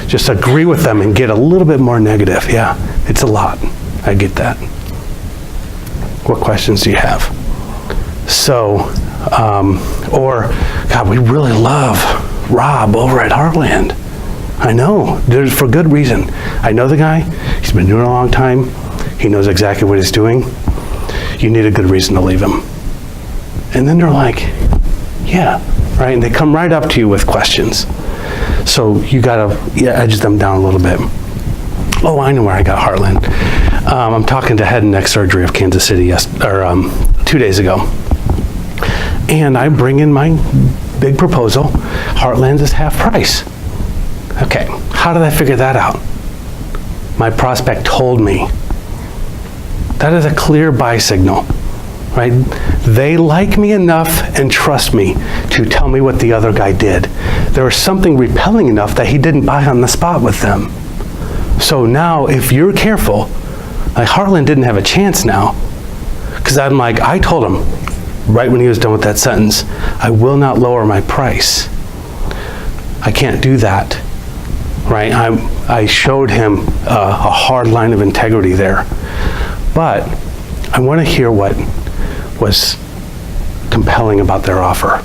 Just agree with them and get a little bit more negative. Yeah, it's a lot. I get that. What questions do you have? So, or, God, we really love Rob over at Heartland. I know, there's for good reason. I know the guy, he's been doing it a long time. He knows exactly what he's doing. You need a good reason to leave him. And then they're like, yeah, right? And they come right up to you with questions. So you gotta edge them down a little bit. Oh, I know where I got Heartland. I'm talking to head and neck surgery of Kansas City 2 days ago. And I bring in my big proposal. Heartland is half price. Okay, how did I figure that out? My prospect told me. That is a clear buy signal, right? They like me enough and trust me to tell me what the other guy did. There was something repelling enough that he didn't buy on the spot with them. So now, if you're careful, like Heartland didn't have a chance now, because I'm like, I told him right when he was done with that sentence, I will not lower my price. I can't do that, right? I showed him a hard line of integrity there. But I want to hear what was compelling about their offer?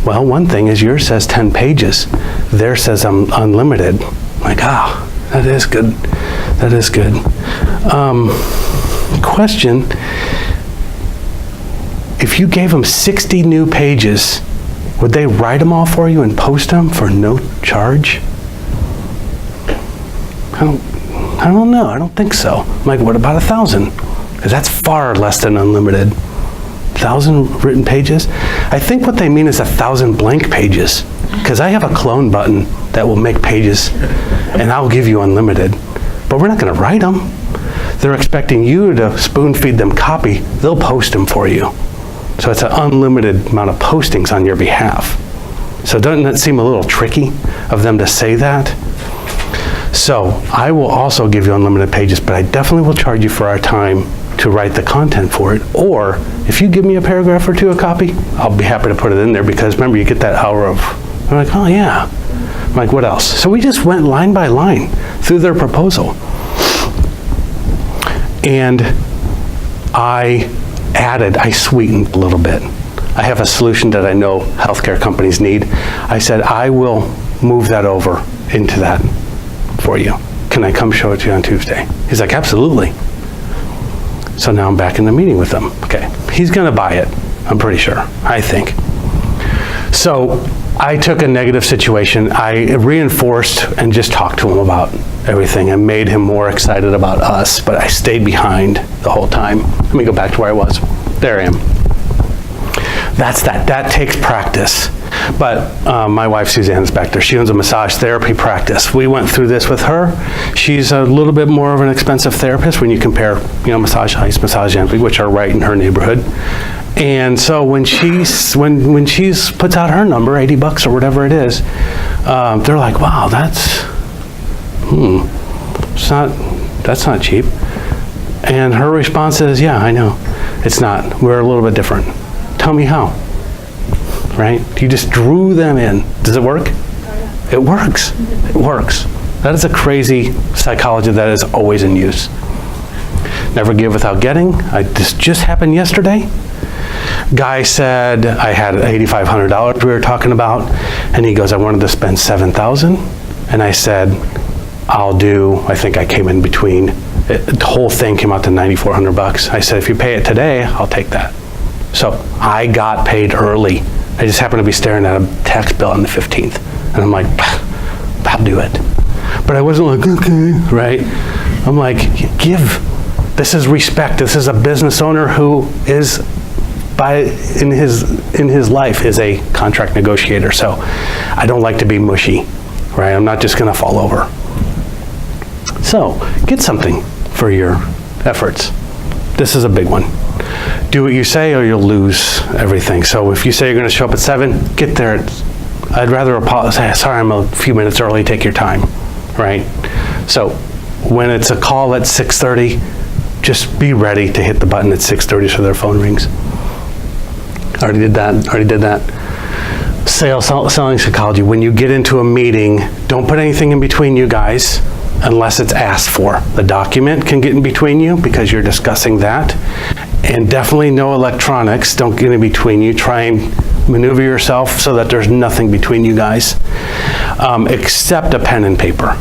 Well, one thing is yours says 10 pages. Theirs says unlimited. Like, that is good. That is good. Question, if you gave them 60 new pages, would they write them all for you and post them for no charge? I don't know. I don't think so. I'm like, what about 1,000? Because that's far less than unlimited. 1,000 written pages? I think what they mean is 1,000 blank pages. Because I have a clone button that will make pages, and I'll give you unlimited. But we're not going to write them. They're expecting you to spoon feed them copy. They'll post them for you. So it's an unlimited amount of postings on your behalf. So doesn't that seem a little tricky of them to say that? So I will also give you unlimited pages, but I definitely will charge you for our time to write the content for it. Or if you give me a paragraph or two a copy, I'll be happy to put it in there, because remember, you get that hour of, I'm like, oh yeah. I'm like, what else? So we just went line by line through their proposal. And I sweetened a little bit. I have a solution that I know healthcare companies need. I said, I will move that over into that for you. Can I come show it to you on Tuesday? He's like, absolutely. So now I'm back in the meeting with him. Okay, he's gonna buy it, I'm pretty sure, I think. So I took a negative situation, I reinforced and just talked to him about everything and made him more excited about us, but I stayed behind the whole time. Let me go back to where I was. There I am. That's that. That takes practice. But my wife Suzanne's back there. She owns a massage therapy practice. We went through this with her. She's a little bit more of an expensive therapist when you compare, Massage Ice, Massage Envy, which are right in her neighborhood. And so when she's puts out her number, $80 or whatever it is, they're like, wow, that's not cheap. And her response is, yeah, I know, it's not. We're a little bit different. Tell me how. Right? You just drew them in. Does it work? Oh, yeah. It works. It works. That is a crazy psychology that is always in use. Never give without getting. This just happened yesterday. Guy said, I had $8,500 we were talking about, and he goes, I wanted to spend $7,000. And I said, I think I came in between. The whole thing came out to $9,400. I said, if you pay it today, I'll take that. So I got paid early. I just happened to be staring at a tax bill on the 15th. And I'm like, I'll do it. But I wasn't like, okay, right? I'm like, this is respect. This is a business owner who is, in his life, is a contract negotiator. So I don't like to be mushy, right? I'm not just gonna fall over. So get something for your efforts. This is a big one. Do what you say or you'll lose everything. So if you say you're going to show up at 7, get there. I'd rather apologize. Sorry, I'm a few minutes early. Take your time, right? So when it's a call at 6:30, just be ready to hit the button at 6:30 so their phone rings. Already did that. Selling psychology. When you get into a meeting, don't put anything in between you guys unless it's asked for. The document can get in between you because you're discussing that. And definitely no electronics. Don't get in between you. Try and maneuver yourself so that there's nothing between you guys, except a pen and paper.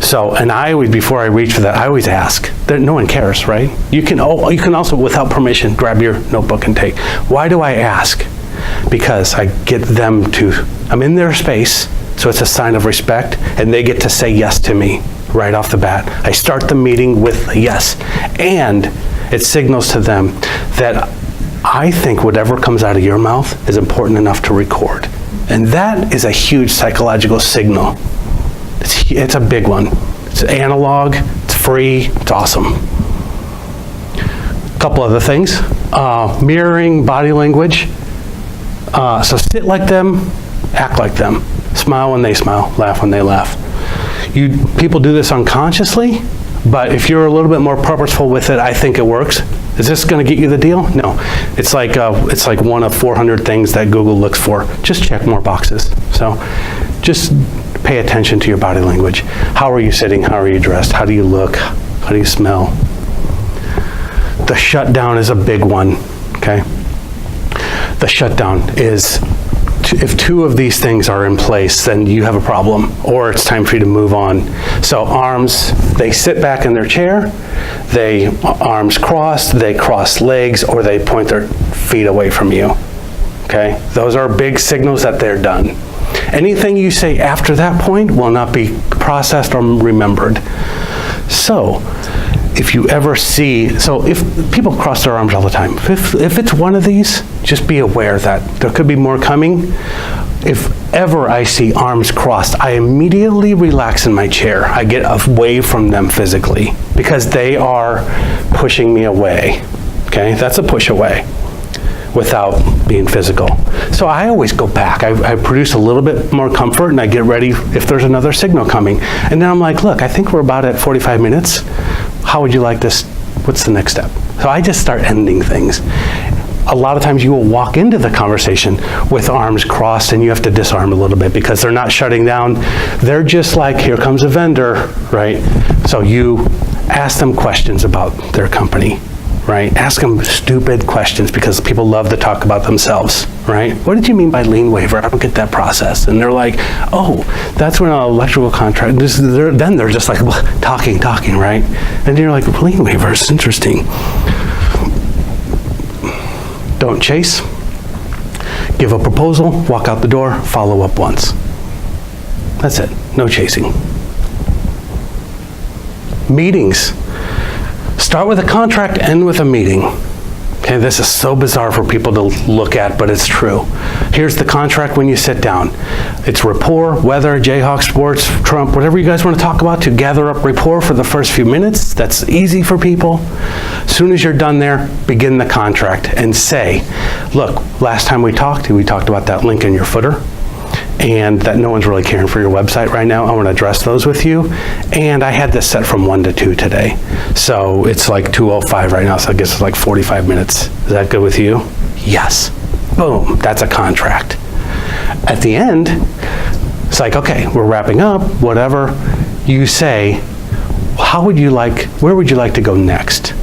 So, and I always, before I reach for that, I always ask. No one cares, right? You can also, without permission, grab your notebook and take. Why do I ask? Because I get them to, I'm in their space, so it's a sign of respect, and they get to say yes to me right off the bat. I start the meeting with a yes, and it signals to them that I think whatever comes out of your mouth is important enough to record. And that is a huge psychological signal. It's a big one. It's analog, it's free, it's awesome. A couple other things. Mirroring body language. So sit like them, act like them. Smile when they smile, laugh when they laugh. People do this unconsciously, but if you're a little bit more purposeful with it, I think it works. Is this going to get you the deal? No. It's like one of 400 things that Google looks for. Just check more boxes. So just pay attention to your body language. How are you sitting? How are you dressed? How do you look? How do you smell? The shutdown is a big one. okay? The shutdown is, if 2 of these things are in place, then you have a problem, or it's time for you to move on. So arms, they sit back in their chair, they arms crossed, they cross legs, or they point their feet away from you, okay? Those are big signals that they're done. Anything you say after that point will not be processed or remembered. So, if you ever see, so if people cross their arms all the time, if it's one of these, just be aware that there could be more coming. If ever I see arms crossed, I immediately relax in my chair. I get away from them physically because they are pushing me away, okay? That's a push away without being physical. So I always go back. I produce a little bit more comfort and I get ready if there's another signal coming. And then I'm like, look, I think we're about at 45 minutes. How would you like this? What's the next step? So I just start ending things. A lot of times you will walk into the conversation with arms crossed and you have to disarm a little bit because they're not shutting down. They're just like, here comes a vendor, right? So you ask them questions about their company, right? Ask them stupid questions because people love to talk about themselves, right? What did you mean by lien waiver? I don't get that process. And they're like, oh, that's when an electrical contract, then they're just like talking, right? And you're like, lien waiver is interesting. Don't chase. Give a proposal, walk out the door, follow up once. That's it, no chasing. Meetings. Start with a contract, end with a meeting. Okay, this is so bizarre for people to look at, but it's true. Here's the contract when you sit down. It's rapport, weather, Jayhawk sports, Trump, whatever you guys want to talk about to gather up rapport for the first few minutes. That's easy for people. As soon as you're done there, begin the contract and say, look, last time we talked about that link in your footer and that no one's really caring for your website right now. I want to address those with you. And I had this set from 1 to 2 today. So it's like 2:05 right now, so I guess it's like 45 minutes. Is that good with you? Yes. Boom, that's a contract. At the end, it's like, okay, we're wrapping up, whatever. You say, where would you like to go next?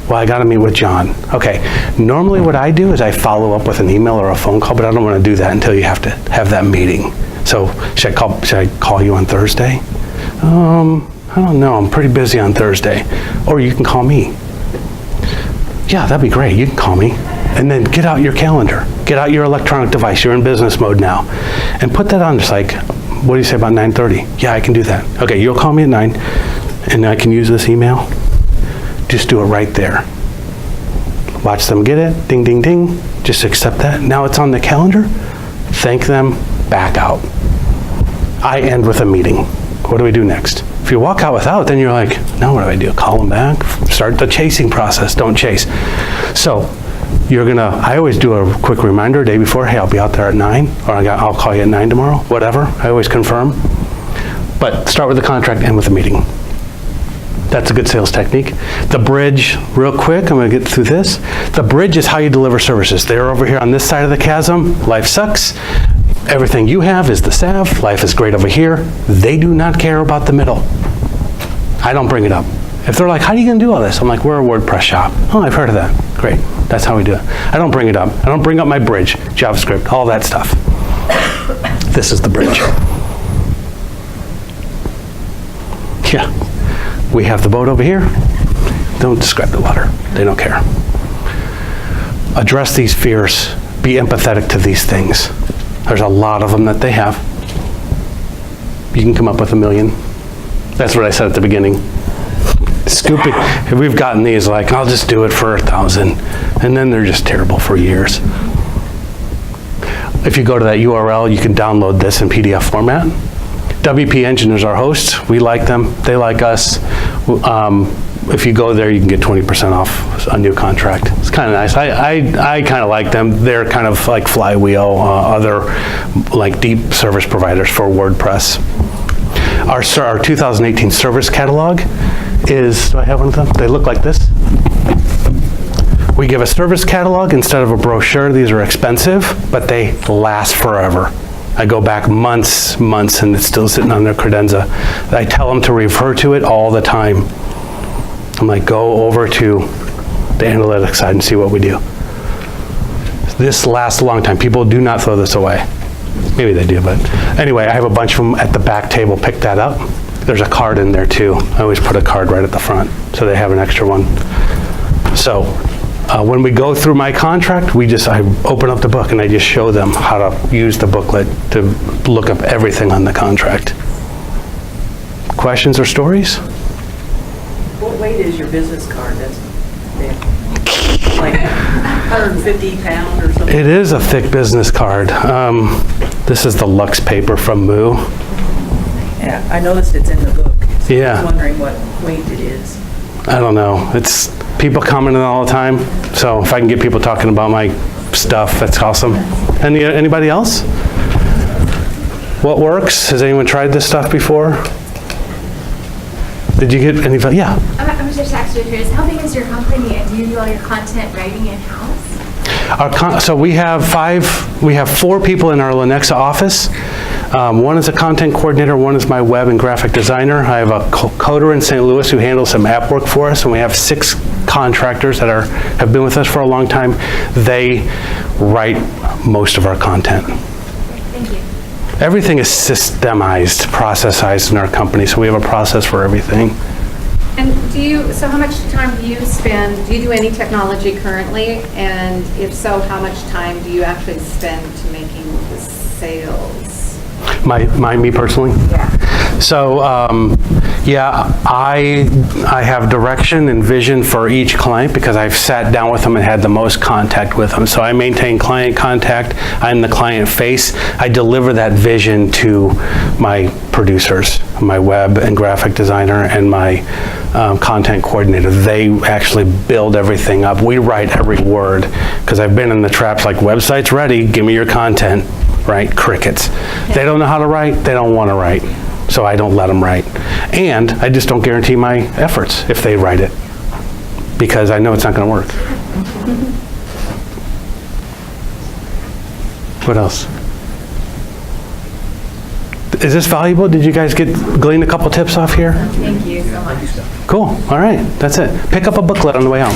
Well, I got to meet with John. Okay, normally what I do is I follow up with an email or a phone call, but I don't want to do that until you have to have that meeting. So should I call you on Thursday? I don't know, I'm pretty busy on Thursday. Or you can call me. Yeah, that'd be great, you can call me. And then get out your calendar. Get out your electronic device, you're in business mode now. And put that on, just like, what do you say about 9:30? Yeah, I can do that. Okay, you'll call me at 9, and I can use this email. Just do it right there. Watch them get it, ding, ding, ding. Just accept that. Now it's on the calendar. Thank them, back out. I end with a meeting. What do we do next? If you walk out without, then you're like, now what do I do? Call them back? Start the chasing process, don't chase. So I always do a quick reminder day before, hey, I'll be out there at 9, or I'll call you at 9 tomorrow, whatever. I always confirm. But start with the contract, end with a meeting. That's a good sales technique. The bridge, real quick, I'm going to get through this. The bridge is how you deliver services. They're over here on this side of the chasm. Life sucks. Everything you have is the salve. Life is great over here. They do not care about the middle. I don't bring it up. If they're like, how are you going to do all this? I'm like, we're a WordPress shop. Oh, I've heard of that. Great. That's how we do it. I don't bring it up. I don't bring up my bridge, JavaScript, all that stuff. This is the bridge. Yeah. We have the boat over here. Don't describe the water. They don't care. Address these fears. Be empathetic to these things. There's a lot of them that they have. You can come up with 1 million. That's what I said at the beginning. Scooping. We've gotten these like, I'll just do it for 1,000. And then they're just terrible for years. If you go to that URL, you can download this in PDF format. WP Engine is our host. We like them. They like us. If you go there, you can get 20% off a new contract. It's kind of nice. I kind of like them. They're kind of like Flywheel, other like deep service providers for WordPress. Our 2018 service catalog is, do I have one of them? They look like this. We give a service catalog instead of a brochure. These are expensive, but they last forever. I go back months, and it's still sitting on their credenza. I tell them to refer to it all the time. I'm like, go over to the analytics side and see what we do. This lasts a long time. People do not throw this away. Maybe they do, but anyway, I have a bunch of them at the back table. Pick that up. There's a card in there too. I always put a card right at the front, so they have an extra one. So when we go through my contract, I open up the book and I just show them how to use the booklet to look up everything on the contract. Questions or stories? What weight is your business card? That's big. Like 150 pound or something? It is a thick business card. This is the Lux paper from Moo. Yeah, I noticed it's in the book. So Yeah. I was wondering what weight it is. I don't know. It's people commenting all the time. So if I can get people talking about my stuff, that's awesome. Anybody else? What works? Has anyone tried this stuff before? Did you get any? Yeah. I'm just actually curious, how big is your company and do you do all your content writing in-house? So we have 4 people in our Lenexa office. One is a content coordinator, one is my web and graphic designer. I have a coder in St. Louis who handles some app work for us, and we have 6 contractors that have been with us for a long time. They write most of our content. Thank you. Everything is systemized, processized in our company, so we have a process for everything. And so how much time do you spend, do you do any technology currently? And if so, how much time do you actually spend to making the sales? Me personally? Yeah. So, yeah, I have direction and vision for each client because I've sat down with them and had the most contact with them. So I maintain client contact. I'm the client face. I deliver that vision to my producers, my web and graphic designer, and my content coordinator. They actually build everything up. We write every word because I've been in the traps like, website's ready, give me your content. Right? Crickets. They don't know how to write, they don't want to write. So I don't let them write. And I just don't guarantee my efforts if they write it because I know it's not going to work. What else? Is this valuable? Did you guys glean a couple tips off here? Thank you so much. Cool. All right. That's it. Pick up a booklet on the way out.